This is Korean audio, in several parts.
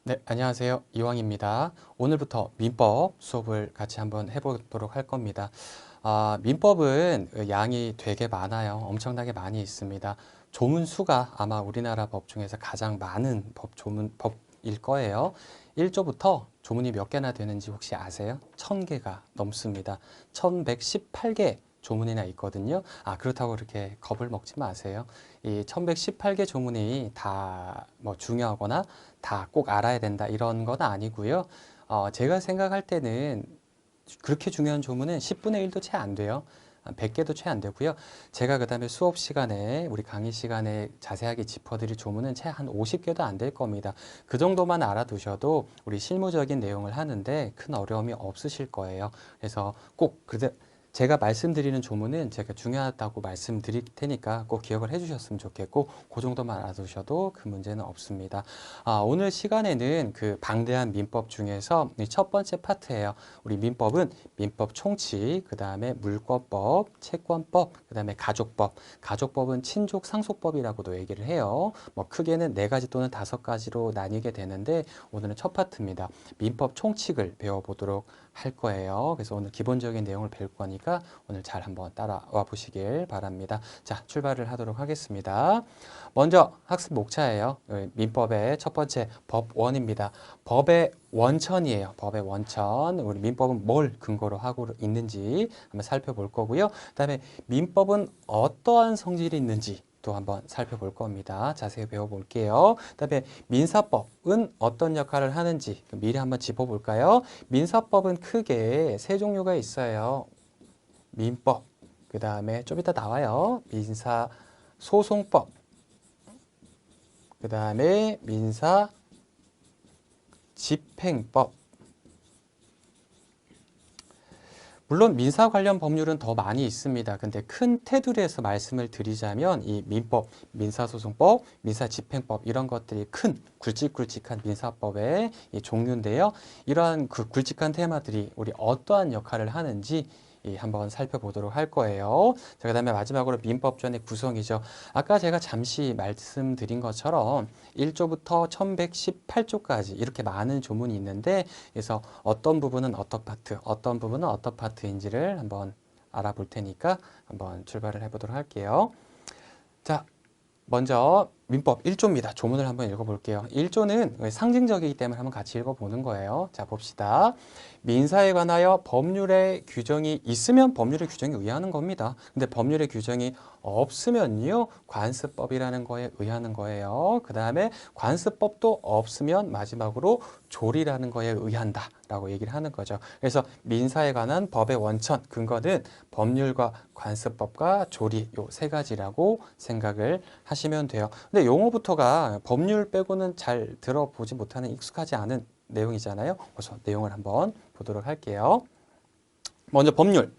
네, 안녕하세요. 이왕입니다. 오늘부터 민법 수업을 같이 한번 해보도록 할 겁니다. 민법은 양이 되게 많아요. 엄청나게 많이 있습니다. 조문 수가 아마 우리나라 법 중에서 가장 많은 법일 거예요. 1조부터 조문이 몇 개나 되는지 혹시 아세요? 1000개가 넘습니다. 1118개 조문이나 있거든요. 그렇다고 그렇게 겁을 먹지 마세요. 이 1118개 조문이 다 뭐 중요하거나 다 꼭 알아야 된다 이런 건 아니고요. 제가 생각할 때는 그렇게 중요한 조문은 10분의 1도 채 안 돼요. 100개도 채 안 되고요. 제가 그다음에 수업 시간에 우리 강의 시간에 자세하게 짚어드릴 조문은 채 한 50개도 안 될 겁니다. 그 정도만 알아두셔도 우리 실무적인 내용을 하는데 큰 어려움이 없으실 거예요. 그래서 꼭 제가 말씀드리는 조문은 제가 중요하다고 말씀드릴 테니까 꼭 기억을 해주셨으면 좋겠고 그 정도만 알아두셔도 그 문제는 없습니다. 오늘 시간에는 그 방대한 민법 중에서 첫 번째 파트예요. 우리 민법은 민법 총칙, 그 다음에 물권법, 채권법, 그 다음에 가족법. 가족법은 친족 상속법이라고도 얘기를 해요. 뭐 크게는 4가지 또는 5가지로 나뉘게 되는데 오늘은 첫 파트입니다. 민법 총칙을 배워보도록 할 거예요. 그래서 오늘 기본적인 내용을 배울 거니까 오늘 잘 한번 따라와 보시길 바랍니다. 자, 출발을 하도록 하겠습니다. 먼저 학습 목차예요. 민법의 첫 번째 법원입니다. 법의 원천이에요. 법의 원천. 우리 민법은 뭘 근거로 하고 있는지 한번 살펴볼 거고요. 그다음에 민법은 어떠한 성질이 있는지 또 한번 살펴볼 겁니다. 자세히 배워볼게요. 그다음에 민사법은 어떤 역할을 하는지 미리 한번 짚어볼까요? 민사법은 크게 세 종류가 있어요. 민법, 그 다음에 좀 이따 나와요. 민사소송법, 그 다음에 민사집행법. 물론 민사 관련 법률은 더 많이 있습니다. 근데 큰 테두리에서 말씀을 드리자면 이 민법, 민사소송법, 민사집행법 이런 것들이 큰 굵직굵직한 민사법의 이 종류인데요. 이러한 그 굵직한 테마들이 우리 어떠한 역할을 하는지 한번 살펴보도록 할 거예요. 자, 그다음에 마지막으로 민법전의 구성이죠. 아까 제가 잠시 말씀드린 것처럼 1조부터 1118조까지 이렇게 많은 조문이 있는데 그래서 어떤 부분은 어떤 파트, 어떤 부분은 어떤 파트인지를 한번 알아볼 테니까 한번 출발을 해보도록 할게요. 자, 먼저 민법 1조입니다. 조문을 한번 읽어볼게요. 1조는 상징적이기 때문에 한번 같이 읽어보는 거예요. 자, 봅시다. 민사에 관하여 법률의 규정이 있으면 법률의 규정에 의하는 겁니다. 근데 법률의 규정이 없으면요, 관습법이라는 거에 의하는 거예요. 그 다음에 관습법도 없으면 마지막으로 조리라는 거에 의한다 라고 얘기를 하는 거죠. 그래서 민사에 관한 법의 원천, 근거는 법률과 관습법과 조리 요 세 가지라고 생각을 하시면 돼요. 근데 용어부터가 법률 빼고는 잘 들어보지 못하는 익숙하지 않은 내용이잖아요. 그래서 내용을 한번 보도록 할게요. 먼저 법률.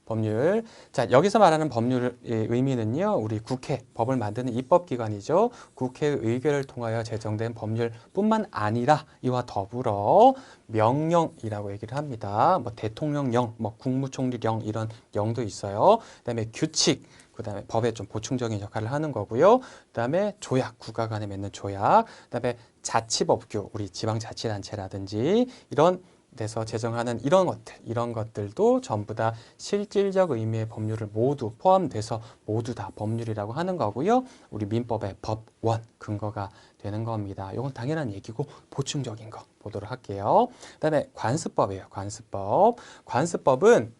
법률. 자, 여기서 말하는 법률의 의미는요, 우리 국회, 법을 만드는 입법기관이죠. 국회의 의결을 통하여 제정된 법률뿐만 아니라 이와 더불어 명령이라고 얘기를 합니다. 뭐 대통령령, 뭐 국무총리령 이런 영도 있어요. 그다음에 규칙, 그다음에 법에 좀 보충적인 역할을 하는 거고요. 그다음에 조약, 국가 간에 맺는 조약, 그다음에 자치법규, 우리 지방자치단체라든지 이런 돼서 제정하는 이런 것들도 전부 다 실질적 의미의 법률을 모두 포함돼서 모두 다 법률이라고 하는 거고요. 우리 민법의 법원 근거가 되는 겁니다. 이건 당연한 얘기고 보충적인 거 보도록 할게요. 그다음에 관습법이에요. 관습법. 관습법은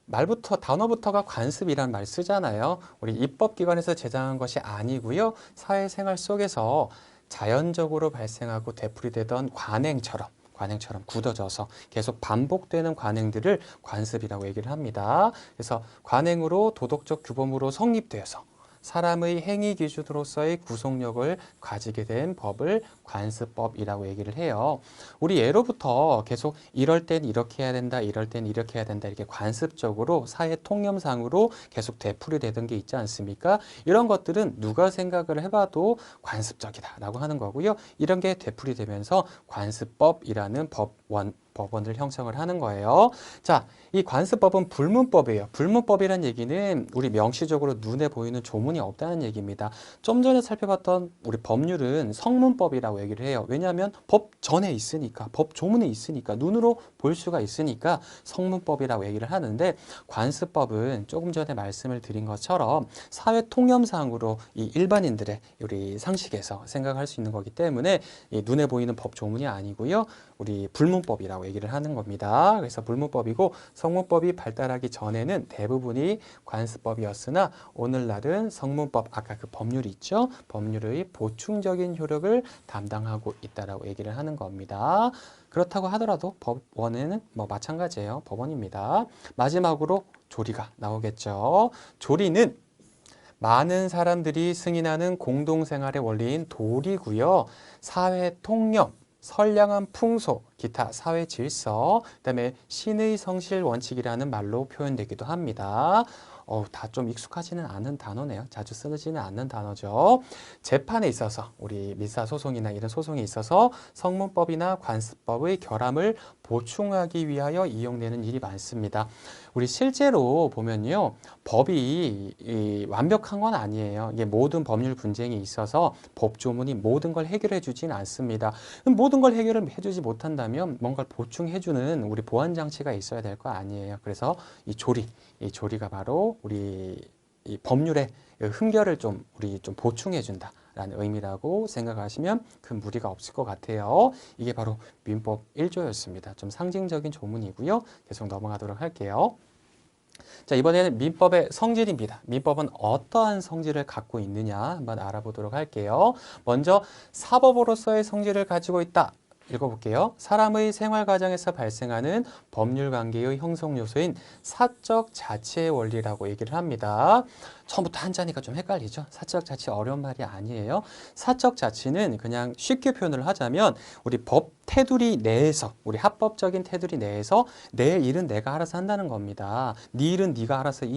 말부터 단어부터가 관습이라는 말 쓰잖아요. 우리 입법기관에서 제정한 것이 아니고요. 사회생활 속에서 자연적으로 발생하고 되풀이되던 관행처럼 굳어져서 계속 반복되는 관행들을 관습이라고 얘기를 합니다. 그래서 관행으로 도덕적 규범으로 성립되어서 사람의 행위 기준으로서의 구속력을 가지게 된 법을 관습법이라고 얘기를 해요. 우리 예로부터 계속 이럴 땐 이렇게 해야 된다, 이럴 땐 이렇게 해야 된다, 이렇게 관습적으로 사회 통념상으로 계속 되풀이 되던 게 있지 않습니까? 이런 것들은 누가 생각을 해봐도 관습적이다라고 하는 거고요. 이런 게 되풀이 되면서 관습법이라는 법원을 형성을 하는 거예요. 자, 이 관습법은 불문법이에요. 불문법이란 얘기는 우리 명시적으로 눈에 보이는 조문이 없다는 얘기입니다. 좀 전에 살펴봤던 우리 법률은 성문법이라고 얘기를 해요. 왜냐하면 법 전에 있으니까, 법 조문에 있으니까, 눈으로 볼 수가 있으니까 성문법이라고 얘기를 하는데, 관습법은 조금 전에 말씀을 드린 것처럼 사회 통념상으로 이 일반인들의 우리 상식에서 생각할 수 있는 거기 때문에 이 눈에 보이는 법 조문이 아니고요. 우리 불문법이라고 얘기를 하는 겁니다. 그래서 불문법이고, 성문법이 발달하기 전에는 대부분이 관습법이었으나 오늘날은 성문법, 아까 그 법률이 있죠. 법률의 보충적인 효력을 담당하고 있다라고 얘기를 하는 겁니다. 그렇다고 하더라도 법원에는 뭐 마찬가지예요. 법원입니다. 마지막으로 조리가 나오겠죠. 조리는 많은 사람들이 승인하는 공동생활의 원리인 도리고요. 사회 통념, 선량한 풍소, 기타 사회 질서, 그다음에 신의 성실 원칙이라는 말로 표현되기도 합니다. 다 좀 익숙하지는 않은 단어네요. 자주 쓰지는 않는 단어죠. 재판에 있어서 우리 민사소송이나 이런 소송에 있어서 성문법이나 관습법의 결함을 보충하기 위하여 이용되는 일이 많습니다. 우리 실제로 보면요. 법이 완벽한 건 아니에요. 이게 모든 법률 분쟁이 있어서 법조문이 모든 걸 해결해 주진 않습니다. 모든 걸 해결을 해주지 못한다면 뭔가를 보충해주는 우리 보완 장치가 있어야 될 거 아니에요. 그래서 이 조리가 바로 우리 이 법률의 흠결을 우리 좀 보충해준다. 라는 의미라고 생각하시면 큰 무리가 없을 것 같아요. 이게 바로 민법 1조였습니다. 좀 상징적인 조문이고요. 계속 넘어가도록 할게요. 자, 이번에는 민법의 성질입니다. 민법은 어떠한 성질을 갖고 있느냐 한번 알아보도록 할게요. 먼저 사법으로서의 성질을 가지고 있다. 읽어볼게요. 사람의 생활 과정에서 발생하는 법률 관계의 형성 요소인 사적 자치의 원리라고 얘기를 합니다. 처음부터 한자니까 좀 헷갈리죠? 사적 자치 어려운 말이 아니에요. 사적 자치는 그냥 쉽게 표현을 하자면 우리 법 테두리 내에서, 우리 합법적인 테두리 내에서 내 일은 내가 알아서 한다는 겁니다. 네 일은 네가 알아서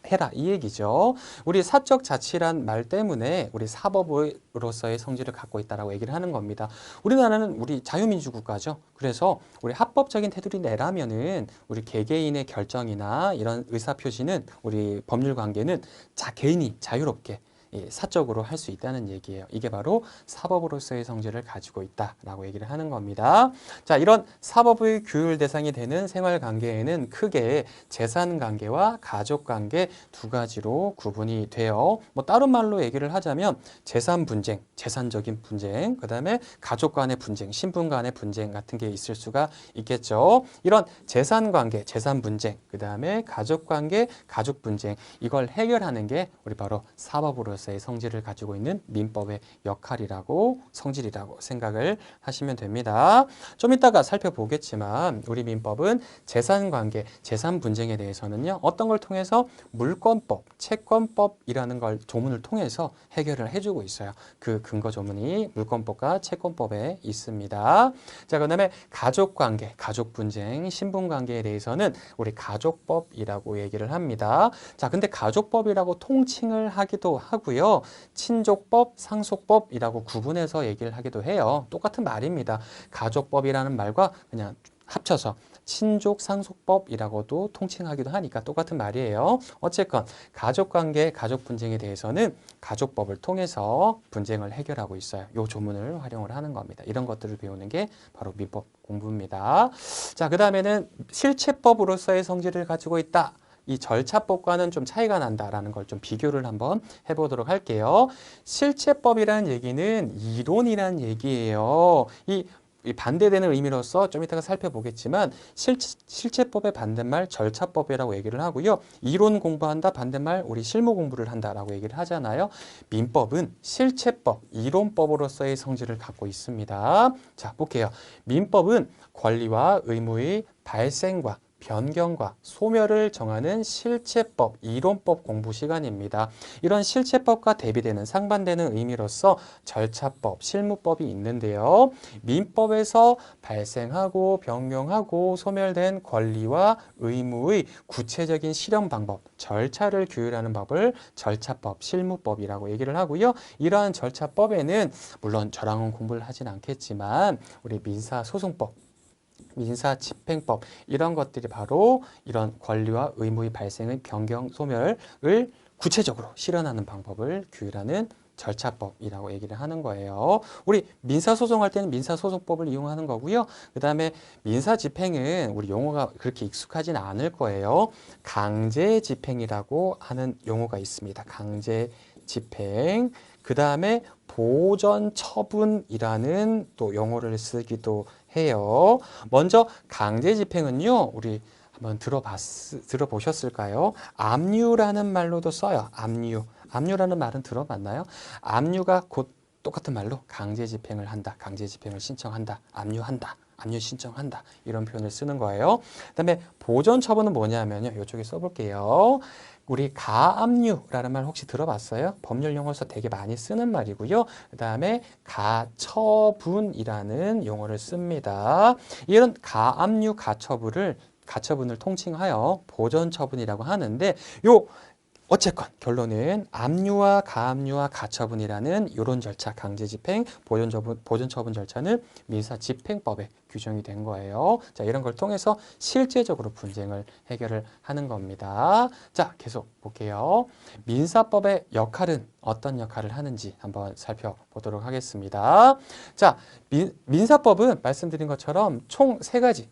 해라 이 얘기죠. 우리 사적 자치란 말 때문에 우리 사법으로서의 성질을 갖고 있다라고 얘기를 하는 겁니다. 우리나라는 우리 자유민주 국가죠. 그래서 우리 합법적인 테두리 내라면은 우리 개개인의 결정이나 이런 의사표시는 우리 법률 관계는 개인이 자유롭게 사적으로 할 수 있다는 얘기예요. 이게 바로 사법으로서의 성질을 가지고 있다라고 얘기를 하는 겁니다. 자, 이런 사법의 규율 대상이 되는 생활관계에는 크게 재산관계와 가족관계 두 가지로 구분이 돼요. 뭐 다른 말로 얘기를 하자면 재산 분쟁, 재산적인 분쟁, 그 다음에 가족 간의 분쟁, 신분 간의 분쟁 같은 게 있을 수가 있겠죠. 이런 재산관계, 재산 분쟁, 그 다음에 가족관계, 가족 분쟁, 이걸 해결하는 게 우리 바로 사법으로서의 성질을 가지고 있는 민법의 역할이라고, 성질이라고 생각을 하시면 됩니다. 좀 이따가 살펴보겠지만 우리 민법은 재산관계, 재산 분쟁에 대해서는요, 어떤 걸 통해서 물권법, 채권법이라는 걸 조문을 통해서 해결을 해주고 있어요. 그 근거 조문이 물권법과 채권법에 있습니다. 자, 그다음에 가족관계, 가족분쟁, 신분관계에 대해서는 우리 가족법이라고 얘기를 합니다. 자, 근데 가족법이라고 통칭을 하기도 하고요. 친족법, 상속법이라고 구분해서 얘기를 하기도 해요. 똑같은 말입니다. 가족법이라는 말과 그냥 합쳐서 친족 상속법이라고도 통칭하기도 하니까 똑같은 말이에요. 어쨌건 가족관계, 가족 분쟁에 대해서는 가족법을 통해서 분쟁을 해결하고 있어요. 이 조문을 활용을 하는 겁니다. 이런 것들을 배우는 게 바로 민법 공부입니다. 자, 그 다음에는 실체법으로서의 성질을 가지고 있다. 이 절차법과는 좀 차이가 난다라는 걸 좀 비교를 한번 해보도록 할게요. 실체법이라는 얘기는 이론이란 얘기예요. 이 반대되는 의미로서 좀 이따가 살펴보겠지만 실체법의 반대말 절차법이라고 얘기를 하고요. 이론 공부한다 반대말 우리 실무 공부를 한다라고 얘기를 하잖아요. 민법은 실체법, 이론법으로서의 성질을 갖고 있습니다. 자, 볼게요. 민법은 권리와 의무의 발생과 변경과 소멸을 정하는 실체법, 이론법 공부 시간입니다. 이런 실체법과 대비되는 상반되는 의미로서 절차법, 실무법이 있는데요. 민법에서 발생하고 변경하고 소멸된 권리와 의무의 구체적인 실현 방법, 절차를 규율하는 법을 절차법, 실무법이라고 얘기를 하고요. 이러한 절차법에는 물론 저랑은 공부를 하진 않겠지만 우리 민사소송법, 민사집행법 이런 것들이 바로 이런 권리와 의무의 발생의 변경, 소멸을 구체적으로 실현하는 방법을 규율하는 절차법이라고 얘기를 하는 거예요. 우리 민사소송할 때는 민사소송법을 이용하는 거고요. 그 다음에 민사집행은 우리 용어가 그렇게 익숙하진 않을 거예요. 강제집행이라고 하는 용어가 있습니다. 강제집행. 그 다음에 보전처분이라는 또 용어를 쓰기도 해요. 먼저 강제집행은요, 우리 한번 들어보셨을까요? 압류라는 말로도 써요. 압류. 압류라는 말은 들어봤나요? 압류가 곧 똑같은 말로 강제집행을 한다. 강제집행을 신청한다. 압류한다. 압류 신청한다. 이런 표현을 쓰는 거예요. 그다음에 보전처분은 뭐냐면요. 이쪽에 써볼게요. 우리 가압류라는 말 혹시 들어봤어요? 법률 용어에서 되게 많이 쓰는 말이고요. 그 다음에 가처분이라는 용어를 씁니다. 이런 가압류, 가처분을 통칭하여 보전처분이라고 하는데 어쨌건 결론은 압류와 가압류와 가처분이라는 이런 절차, 강제집행, 보전처분 절차는 민사집행법에 규정이 된 거예요. 자, 이런 걸 통해서 실제적으로 분쟁을 해결을 하는 겁니다. 자, 계속 볼게요. 민사법의 역할은 어떤 역할을 하는지 한번 살펴보도록 하겠습니다. 자, 민사법은 말씀드린 것처럼 총 세 가지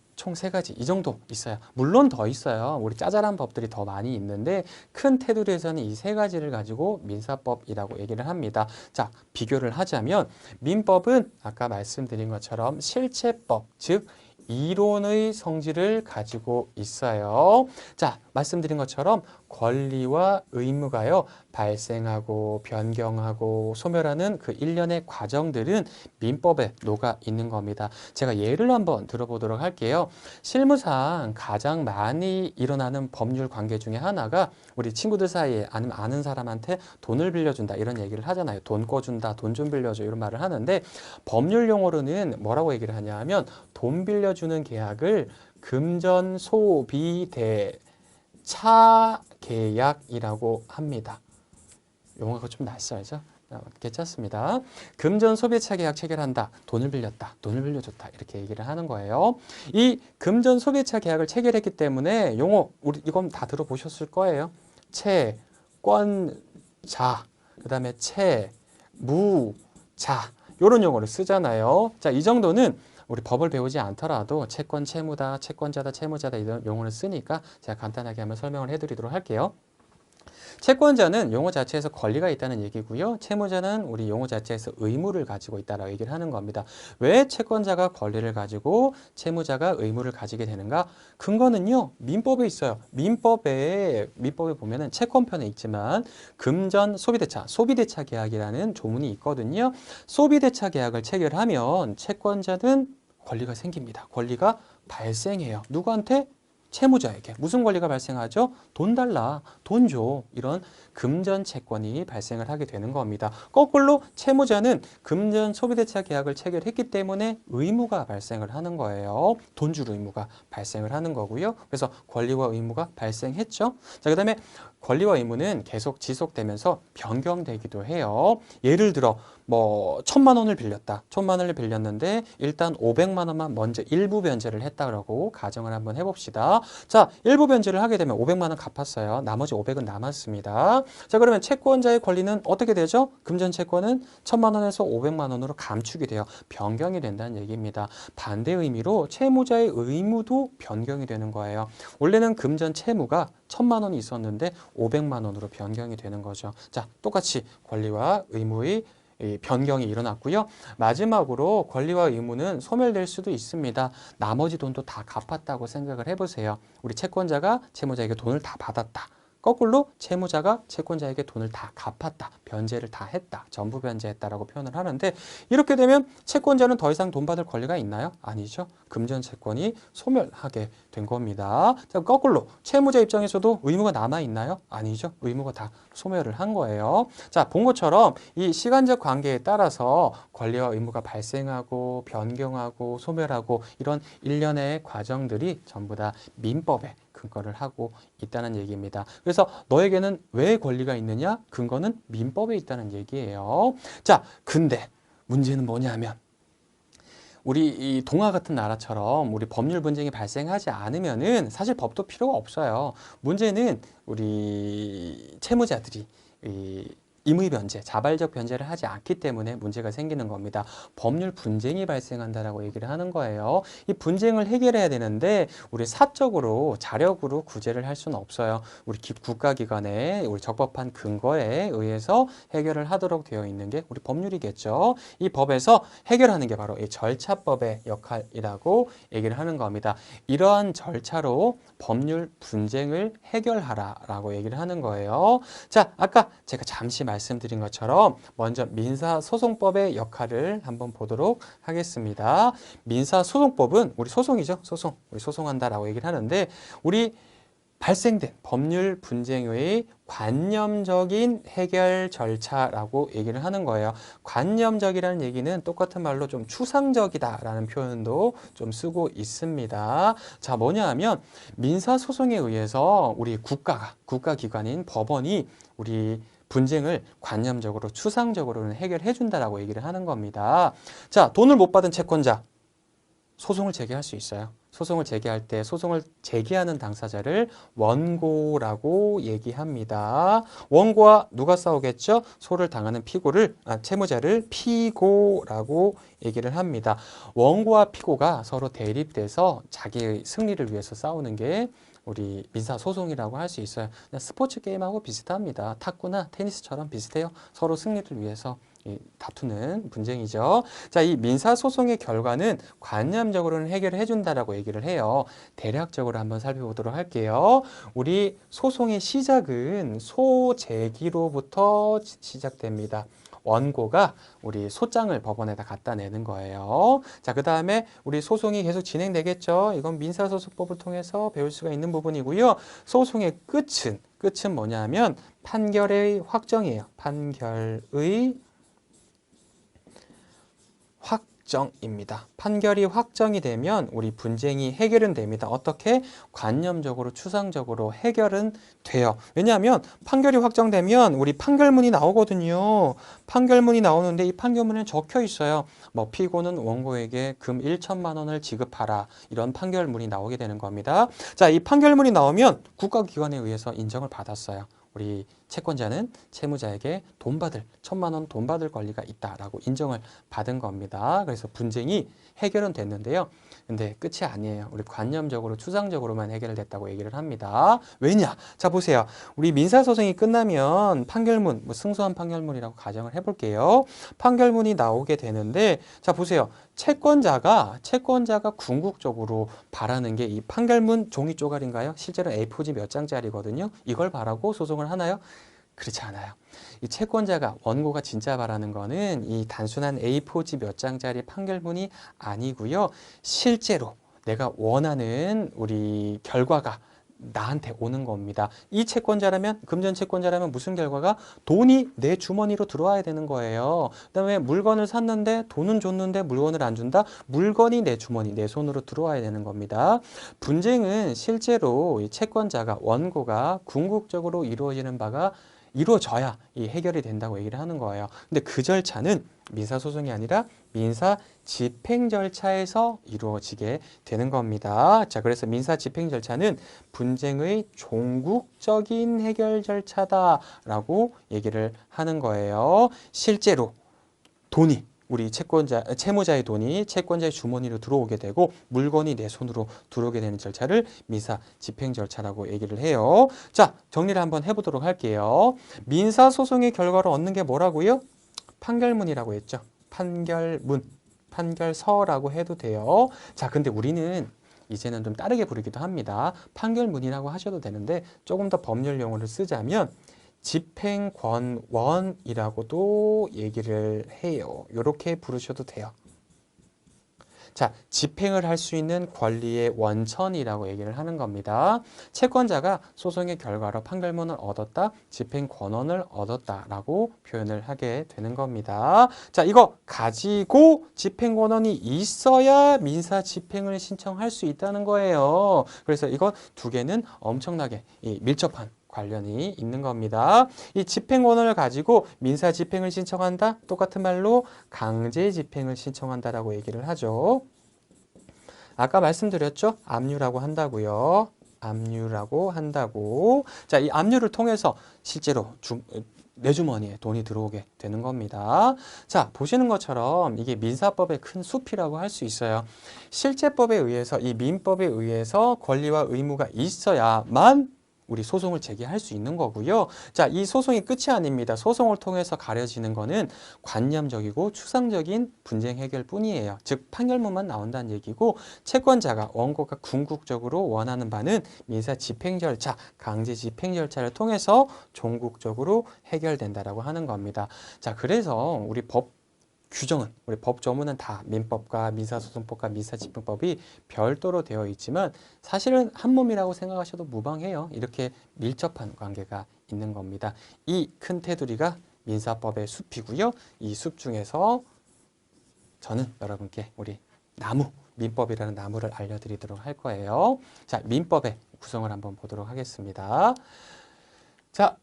이 정도 있어요. 물론 더 있어요. 우리 짜잘한 법들이 더 많이 있는데 큰 테두리에서는 이 세 가지를 가지고 민사법이라고 얘기를 합니다. 자, 비교를 하자면 민법은 아까 말씀드린 것처럼 실체법, 즉 이론의 성질을 가지고 있어요. 자, 말씀드린 것처럼 권리와 의무가요, 발생하고 변경하고 소멸하는 그 일련의 과정들은 민법에 녹아 있는 겁니다. 제가 예를 한번 들어보도록 할게요. 실무상 가장 많이 일어나는 법률 관계 중에 하나가 우리 친구들 사이에 아니면 아는 사람한테 돈을 빌려준다 이런 얘기를 하잖아요. 돈 꿔준다, 돈 좀 빌려줘 이런 말을 하는데 법률 용어로는 뭐라고 얘기를 하냐 하면 돈 빌려주는 계약을 금전소비대차 계약이라고 합니다. 용어가 좀 낯설죠? 괜찮습니다. 금전소비대차 계약 체결한다. 돈을 빌렸다. 돈을 빌려줬다. 이렇게 얘기를 하는 거예요. 이 금전소비대차 계약을 체결했기 때문에 용어 우리 이건 다 들어보셨을 거예요. 채권자, 그 다음에 채무자 이런 용어를 쓰잖아요. 자, 이 정도는 우리 법을 배우지 않더라도 채권, 채무다, 채권자다, 채무자다 이런 용어를 쓰니까 제가 간단하게 한번 설명을 해드리도록 할게요. 채권자는 용어 자체에서 권리가 있다는 얘기고요. 채무자는 우리 용어 자체에서 의무를 가지고 있다라고 얘기를 하는 겁니다. 왜 채권자가 권리를 가지고 채무자가 의무를 가지게 되는가? 근거는요. 민법에 있어요. 민법에 보면은 채권편에 있지만 금전 소비대차 계약이라는 조문이 있거든요. 소비대차 계약을 체결하면 채권자는 권리가 생깁니다. 권리가 발생해요. 누구한테? 채무자에게. 무슨 권리가 발생하죠? 돈 달라, 돈 줘. 이런 금전 채권이 발생을 하게 되는 겁니다. 거꾸로 채무자는 금전 소비대차 계약을 체결했기 때문에 의무가 발생을 하는 거예요. 돈 줄 의무가 발생을 하는 거고요. 그래서 권리와 의무가 발생했죠. 자, 그다음에 권리와 의무는 계속 지속되면서 변경되기도 해요. 예를 들어 뭐 1,000만 원을 빌렸다. 1,000만 원을 빌렸는데 일단 500만 원만 먼저 일부 변제를 했다고 가정을 한번 해봅시다. 자, 일부 변제를 하게 되면 500만 원 갚았어요. 나머지 500은 남았습니다. 자, 그러면 채권자의 권리는 어떻게 되죠? 금전 채권은 1,000만 원에서 500만 원으로 감축이 돼요. 변경이 된다는 얘기입니다. 반대 의미로 채무자의 의무도 변경이 되는 거예요. 원래는 금전 채무가 1,000만 원이 있었는데 500만 원으로 변경이 되는 거죠. 자, 똑같이 권리와 의무의 변경이 일어났고요. 마지막으로 권리와 의무는 소멸될 수도 있습니다. 나머지 돈도 다 갚았다고 생각을 해보세요. 우리 채권자가 채무자에게 돈을 다 받았다. 거꾸로 채무자가 채권자에게 돈을 다 갚았다. 변제를 다 했다. 전부 변제했다라고 표현을 하는데 이렇게 되면 채권자는 더 이상 돈 받을 권리가 있나요? 아니죠. 금전 채권이 소멸하게 된 겁니다. 자, 거꾸로 채무자 입장에서도 의무가 남아 있나요? 아니죠. 의무가 다 소멸을 한 거예요. 자, 본 것처럼 이 시간적 관계에 따라서 권리와 의무가 발생하고 변경하고 소멸하고 이런 일련의 과정들이 전부 다 민법에 근거를 하고 있다는 얘기입니다. 그래서 너에게는 왜 권리가 있느냐? 근거는 민법에 있다는 얘기예요. 자, 근데 문제는 뭐냐면 우리 이 동아 같은 나라처럼 우리 법률 분쟁이 발생하지 않으면은 사실 법도 필요가 없어요. 문제는 우리 채무자들이 이 임의 변제, 자발적 변제를 하지 않기 때문에 문제가 생기는 겁니다. 법률 분쟁이 발생한다라고 얘기를 하는 거예요. 이 분쟁을 해결해야 되는데 우리 사적으로 자력으로 구제를 할 수는 없어요. 우리 국가기관에 우리 적법한 근거에 의해서 해결을 하도록 되어 있는 게 우리 법률이겠죠. 이 법에서 해결하는 게 바로 이 절차법의 역할이라고 얘기를 하는 겁니다. 이러한 절차로 법률 분쟁을 해결하라라고 얘기를 하는 거예요. 자, 아까 제가 잠시 말씀드린 것처럼 먼저 민사소송법의 역할을 한번 보도록 하겠습니다. 민사소송법은 우리 소송이죠. 소송. 우리 소송한다라고 얘기를 하는데 우리 발생된 법률 분쟁의 관념적인 해결 절차라고 얘기를 하는 거예요. 관념적이라는 얘기는 똑같은 말로 좀 추상적이다라는 표현도 좀 쓰고 있습니다. 자, 뭐냐 하면 민사소송에 의해서 우리 국가기관인 법원이 우리 분쟁을 관념적으로 추상적으로는 해결해 준다라고 얘기를 하는 겁니다. 자, 돈을 못 받은 채권자 소송을 제기할 수 있어요. 소송을 제기할 때 소송을 제기하는 당사자를 원고라고 얘기합니다. 원고와 누가 싸우겠죠? 소를 당하는 채무자를 피고라고 얘기를 합니다. 원고와 피고가 서로 대립돼서 자기의 승리를 위해서 싸우는 게 우리 민사소송이라고 할 수 있어요. 그냥 스포츠 게임하고 비슷합니다. 탁구나 테니스처럼 비슷해요. 서로 승리를 위해서 다투는 분쟁이죠. 자, 이 민사소송의 결과는 관념적으로는 해결해 준다라고 얘기를 해요. 대략적으로 한번 살펴보도록 할게요. 우리 소송의 시작은 소제기로부터 시작됩니다. 원고가 우리 소장을 법원에다 갖다 내는 거예요. 자, 그 다음에 우리 소송이 계속 진행되겠죠. 이건 민사소송법을 통해서 배울 수가 있는 부분이고요. 소송의 끝은 뭐냐면 판결의 확정이에요. 판결의 확정입니다. 판결이 확정이 되면 우리 분쟁이 해결은 됩니다. 어떻게? 관념적으로, 추상적으로 해결은 돼요. 왜냐하면 판결이 확정되면 우리 판결문이 나오거든요. 판결문이 나오는데 이 판결문에 적혀 있어요. 뭐 피고는 원고에게 금 1천만 원을 지급하라. 이런 판결문이 나오게 되는 겁니다. 자, 이 판결문이 나오면 국가기관에 의해서 인정을 받았어요. 우리 채권자는 채무자에게 1,000만 원 돈 받을 권리가 있다라고 인정을 받은 겁니다. 그래서 분쟁이 해결은 됐는데요. 근데 끝이 아니에요. 우리 관념적으로 추상적으로만 해결됐다고 얘기를 합니다. 왜냐? 자, 보세요. 우리 민사소송이 끝나면 판결문, 승소한 판결문이라고 가정을 해볼게요. 판결문이 나오게 되는데, 자, 보세요. 채권자가 궁극적으로 바라는 게 이 판결문 종이 쪼가리인가요? 실제로 A4지 몇 장짜리거든요. 이걸 바라고 소송을 하나요? 그렇지 않아요. 이 채권자가, 원고가 진짜 바라는 거는 이 단순한 A4지 몇 장짜리 판결문이 아니고요. 실제로 내가 원하는 우리 결과가 나한테 오는 겁니다. 이 채권자라면, 금전 채권자라면 무슨 결과가? 돈이 내 주머니로 들어와야 되는 거예요. 그다음에 물건을 샀는데 돈은 줬는데 물건을 안 준다? 물건이 내 주머니, 내 손으로 들어와야 되는 겁니다. 분쟁은 실제로 이 채권자가, 원고가 궁극적으로 이루어져야 이 해결이 된다고 얘기를 하는 거예요. 근데 그 절차는 민사소송이 아니라 민사집행 절차에서 이루어지게 되는 겁니다. 자, 그래서 민사집행 절차는 분쟁의 종국적인 해결 절차다라고 얘기를 하는 거예요. 실제로 돈이 우리 채무자의 돈이 채권자의 주머니로 들어오게 되고 물건이 내 손으로 들어오게 되는 절차를 민사 집행 절차라고 얘기를 해요. 자, 정리를 한번 해보도록 할게요. 민사소송의 결과를 얻는 게 뭐라고요? 판결문이라고 했죠. 판결서라고 해도 돼요. 자, 근데 우리는 이제는 좀 다르게 부르기도 합니다. 판결문이라고 하셔도 되는데 조금 더 법률 용어를 쓰자면 집행권원이라고도 얘기를 해요. 이렇게 부르셔도 돼요. 자, 집행을 할 수 있는 권리의 원천이라고 얘기를 하는 겁니다. 채권자가 소송의 결과로 판결문을 얻었다, 집행 권한을 얻었다라고 표현을 하게 되는 겁니다. 자, 이거 가지고 집행 권한이 있어야 민사 집행을 신청할 수 있다는 거예요. 그래서 이거 두 개는 엄청나게 밀접한 관련이 있는 겁니다. 이 집행권을 가지고 민사 집행을 신청한다. 똑같은 말로 강제 집행을 신청한다라고 얘기를 하죠. 아까 말씀드렸죠? 압류라고 한다고요. 압류라고 한다고. 자, 이 압류를 통해서 실제로 내 주머니에 돈이 들어오게 되는 겁니다. 자, 보시는 것처럼 이게 민사법의 큰 숲이라고 할 수 있어요. 실제법에 의해서, 이 민법에 의해서 권리와 의무가 있어야만 우리 소송을 제기할 수 있는 거고요. 자, 이 소송이 끝이 아닙니다. 소송을 통해서 가려지는 거는 관념적이고 추상적인 분쟁 해결뿐이에요. 즉 판결문만 나온다는 얘기고, 채권자가 원고가 궁극적으로 원하는 바는 민사 집행 절차, 강제 집행 절차를 통해서 종국적으로 해결된다라고 하는 겁니다. 자, 그래서 우리 우리 법 조문은 다 민법과 민사소송법과 민사집행법이 별도로 되어 있지만 사실은 한 몸이라고 생각하셔도 무방해요. 이렇게 밀접한 관계가 있는 겁니다. 이 큰 테두리가 민사법의 숲이고요. 이 숲 중에서 저는 여러분께 우리 민법이라는 나무를 알려드리도록 할 거예요. 자, 민법의 구성을 한번 보도록 하겠습니다. 자,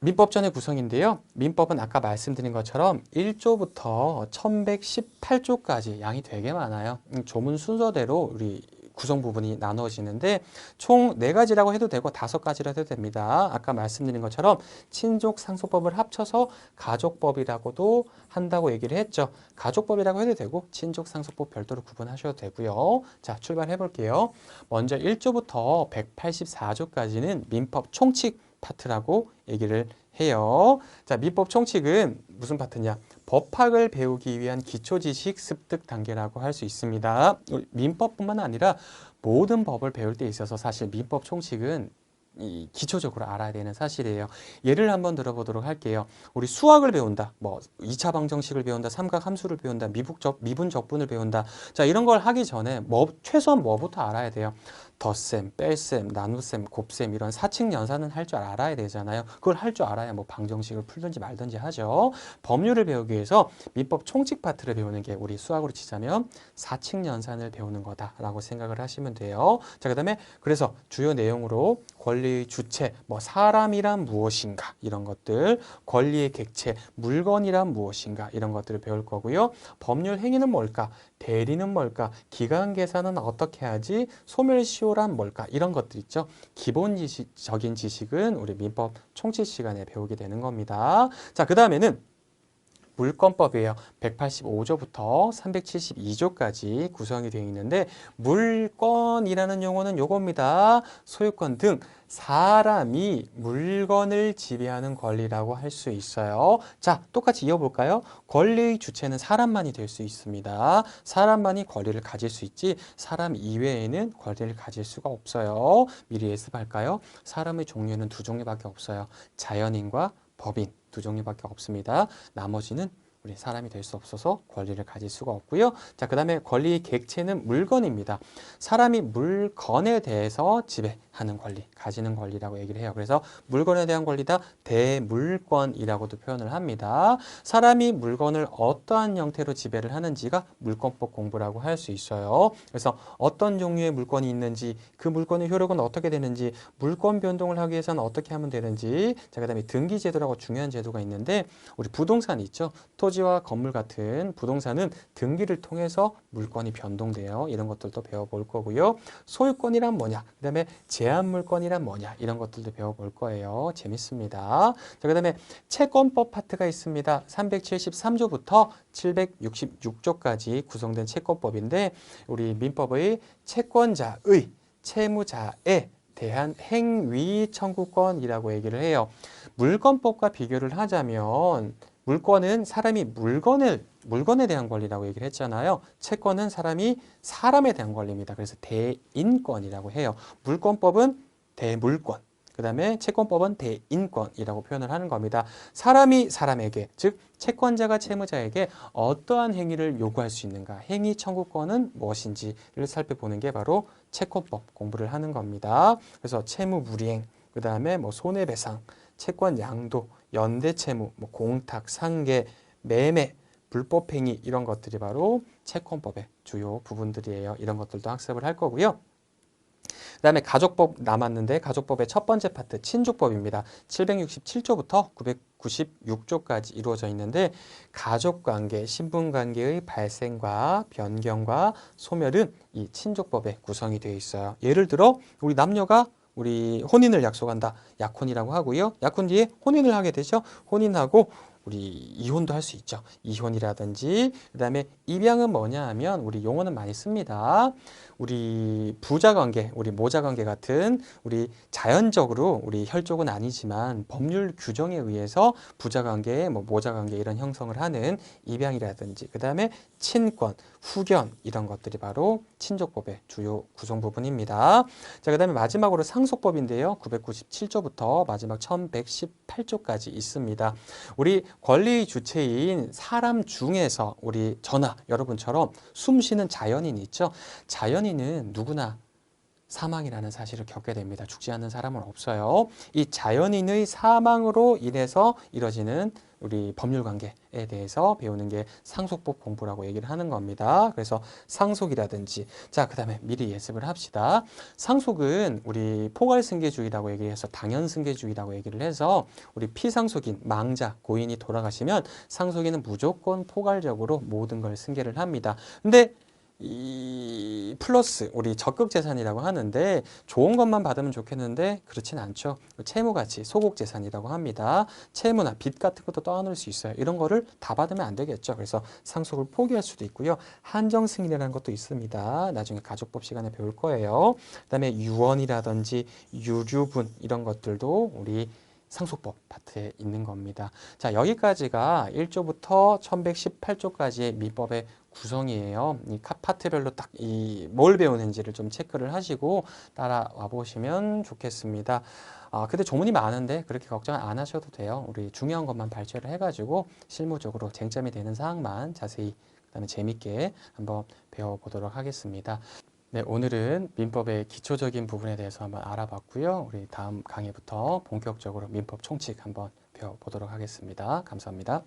민법전의 구성인데요. 민법은 아까 말씀드린 것처럼 1조부터 1118조까지 양이 되게 많아요. 조문 순서대로 우리 구성 부분이 나누어지는데 총 4가지라고 해도 되고 5가지라 해도 됩니다. 아까 말씀드린 것처럼 친족 상속법을 합쳐서 가족법이라고도 한다고 얘기를 했죠. 가족법이라고 해도 되고 친족 상속법 별도로 구분하셔도 되고요. 자, 출발해 볼게요. 먼저 1조부터 184조까지는 민법 총칙 파트라고 얘기를 해요. 자, 민법 총칙은 무슨 파트냐? 법학을 배우기 위한 기초지식 습득 단계라고 할 수 있습니다. 민법뿐만 아니라 모든 법을 배울 때 있어서 사실 민법 총칙은 기초적으로 알아야 되는 사실이에요. 예를 한번 들어보도록 할게요. 우리 수학을 배운다. 뭐 2차 방정식을 배운다. 삼각함수를 배운다. 미분 적분을 배운다. 자, 이런 걸 하기 전에 최소한 뭐부터 알아야 돼요? 덧셈, 뺄셈, 나눗셈, 곱셈 이런 사칙 연산은 할 줄 알아야 되잖아요. 그걸 할 줄 알아야 뭐 방정식을 풀든지 말든지 하죠. 법률을 배우기 위해서 민법 총칙 파트를 배우는 게 우리 수학으로 치자면 사칙 연산을 배우는 거다라고 생각을 하시면 돼요. 자, 그다음에 그래서 주요 내용으로 권리의 주체, 뭐 사람이란 무엇인가 이런 것들, 권리의 객체, 물건이란 무엇인가 이런 것들을 배울 거고요. 법률 행위는 뭘까? 대리는 뭘까? 기간 계산은 어떻게 하지? 소멸시효란 뭘까? 이런 것들 있죠. 기본적인 지식은 우리 민법 총칙 시간에 배우게 되는 겁니다. 자, 그 다음에는 물권법이에요. 185조부터 372조까지 구성이 되어 있는데 물권이라는 용어는 요겁니다. 소유권 등 사람이 물건을 지배하는 권리라고 할 수 있어요. 자, 똑같이 이어볼까요? 권리의 주체는 사람만이 될 수 있습니다. 사람만이 권리를 가질 수 있지 사람 이외에는 권리를 가질 수가 없어요. 미리 예습할까요? 사람의 종류는 2종류밖에 없어요. 자연인과 법인 2종류밖에 없습니다. 나머지는 우리 사람이 될 수 없어서 권리를 가질 수가 없고요. 자, 그 다음에 권리의 객체는 물건입니다. 사람이 물건에 대해서 지배하는 권리, 가지는 권리라고 얘기를 해요. 그래서 물건에 대한 권리다 대물권이라고도 표현을 합니다. 사람이 물건을 어떠한 형태로 지배를 하는지가 물권법 공부라고 할 수 있어요. 그래서 어떤 종류의 물건이 있는지, 그 물건의 효력은 어떻게 되는지, 물권 변동을 하기 위해서는 어떻게 하면 되는지, 자, 그 다음에 등기제도라고 중요한 제도가 있는데 우리 부동산 있죠. 토지와 건물 같은 부동산은 등기를 통해서 물건이 변동돼요. 이런 것들도 배워볼 거고요. 소유권이란 뭐냐, 그 다음에 제한물권이란 뭐냐 이런 것들도 배워볼 거예요. 재밌습니다. 자, 그 다음에 채권법 파트가 있습니다. 373조부터 766조까지 구성된 채권법인데 우리 민법의 채권자의, 채무자에 대한 행위 청구권이라고 얘기를 해요. 물권법과 비교를 하자면 물권은 사람이 물건에 대한 권리라고 얘기를 했잖아요. 채권은 사람이 사람에 대한 권리입니다. 그래서 대인권이라고 해요. 물권법은 대물권, 그 다음에 채권법은 대인권이라고 표현을 하는 겁니다. 사람이 사람에게, 즉 채권자가 채무자에게 어떠한 행위를 요구할 수 있는가, 행위 청구권은 무엇인지를 살펴보는 게 바로 채권법 공부를 하는 겁니다. 그래서 채무불이행, 그 다음에 뭐 손해배상, 채권 양도, 연대채무, 뭐 공탁, 상계, 매매, 불법행위 이런 것들이 바로 채권법의 주요 부분들이에요. 이런 것들도 학습을 할 거고요. 그다음에 가족법 남았는데 가족법의 첫 번째 파트 친족법입니다. 767조부터 996조까지 이루어져 있는데 가족관계, 신분관계의 발생과 변경과 소멸은 이 친족법에 구성이 되어 있어요. 예를 들어 우리 남녀가 우리 혼인을 약속한다. 약혼이라고 하고요. 약혼 뒤에 혼인을 하게 되죠. 혼인하고 우리 이혼도 할 수 있죠. 이혼이라든지 그다음에 입양은 뭐냐 하면 우리 용어는 많이 씁니다. 우리 부자관계, 우리 모자관계 같은 우리 자연적으로 우리 혈족은 아니지만 법률 규정에 의해서 부자관계, 뭐 모자관계 이런 형성을 하는 입양이라든지 그다음에 친권, 후견 이런 것들이 바로 친족법의 주요 구성 부분입니다. 자, 그다음에 마지막으로 상속법인데요. 997조부터 마지막 1118조까지 있습니다. 우리 권리 주체인 사람 중에서 우리 저나 여러분처럼 숨 쉬는 자연인이 있죠. 자연인은 누구나 사망이라는 사실을 겪게 됩니다. 죽지 않는 사람은 없어요. 이 자연인의 사망으로 인해서 이뤄지는 우리 법률 관계에 대해서 배우는 게 상속법 공부라고 얘기를 하는 겁니다. 그래서 상속이라든지 자, 그다음에 미리 예습을 합시다. 상속은 우리 포괄승계주의라고 얘기해서 당연승계주의라고 얘기를 해서 우리 피상속인, 망자, 고인이 돌아가시면 상속인은 무조건 포괄적으로 모든 걸 승계를 합니다. 근데 이 플러스 우리 적극 재산이라고 하는데 좋은 것만 받으면 좋겠는데 그렇진 않죠. 채무가치, 소극 재산이라고 합니다. 채무나 빚 같은 것도 떠안을 수 있어요. 이런 거를 다 받으면 안 되겠죠. 그래서 상속을 포기할 수도 있고요. 한정 승인이라는 것도 있습니다. 나중에 가족법 시간에 배울 거예요. 그다음에 유언이라든지 유류분 이런 것들도 우리 상속법 파트에 있는 겁니다. 자, 여기까지가 1조부터 1118조까지의 민법의 구성이에요. 이 파트별로 딱 뭘 배우는지를 좀 체크를 하시고 따라와 보시면 좋겠습니다. 근데 조문이 많은데 그렇게 걱정 안 하셔도 돼요. 우리 중요한 것만 발췌를 해가지고 실무적으로 쟁점이 되는 사항만 자세히 그다음에 재밌게 한번 배워보도록 하겠습니다. 네, 오늘은 민법의 기초적인 부분에 대해서 한번 알아봤고요. 우리 다음 강의부터 본격적으로 민법 총칙 한번 배워보도록 하겠습니다. 감사합니다.